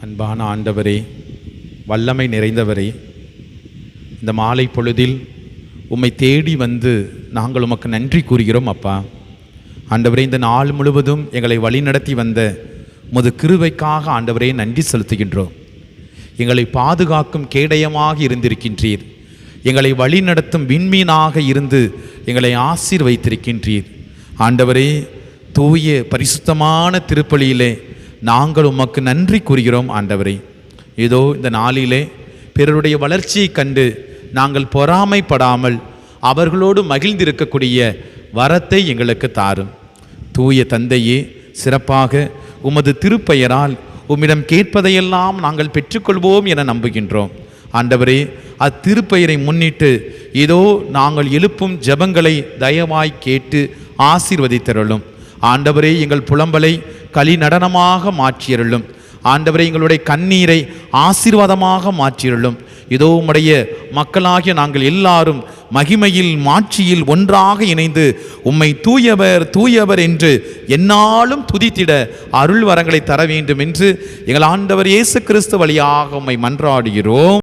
அன்பான ஆண்டவரே, வல்லமை நிறைந்தவரே, இந்த மாலை பொழுதில் உம்மை தேடி வந்து நாங்கள் உமக்கு நன்றி கூறுகிறோம். அப்பா ஆண்டவரே, இந்த நாள் முழுவதும் எங்களை வழிநடத்தி வந்த உமது கிருபைக்காக ஆண்டவரே நன்றி செலுத்துகின்றோம். எங்களை பாதுகாக்கும் கேடயமாக இருந்திருக்கின்றீர். எங்களை வழிநடத்தும் விண்மீனாக இருந்து எங்களை ஆசீர்வதித்திருக்கின்றீர். ஆண்டவரே, தூய பரிசுத்தமான திருப்பலியிலே நாங்கள் உமக்கு நன்றி கூறுகிறோம். ஆண்டவரே, இதோ இந்த நாளிலே பிறருடைய வளர்ச்சியை கண்டு நாங்கள் பொறாமைப்படாமல் அவர்களோடு மகிழ்ந்திருக்கக்கூடிய வரத்தை எங்களுக்கு தாரும். தூய தந்தையே, சிறப்பாக உமது திருப்பெயரால் உம்மிடம் கேட்பதையெல்லாம் நாங்கள் பெற்றுக்கொள்வோம் என நம்புகின்றோம். ஆண்டவரே, அத்திருப்பெயரை முன்னிட்டு இதோ நாங்கள் எழுப்பும் ஜெபங்களை தயவாய் கேட்டு ஆசீர்வதித்தருளும். ஆண்டவரே, எங்கள் புலம்பலை களி நடனமாக மாற்றியருளும். ஆண்டவரே, எங்களுடைய கண்ணீரை ஆசீர்வாதமாக மாற்றியருளும். இதோ உம்முடைய மக்களாகிய நாங்கள் எல்லாரும் மகிமையில் மாட்சியில் ஒன்றாக இணைந்து உம்மை தூயவர் தூயவர் என்று எந்நாளும் துதித்திட அருள் வரங்களை தர வேண்டும் என்று எங்கள் ஆண்டவர் இயேசு கிறிஸ்து வழியாக உம்மை மன்றாடுகிறோம்.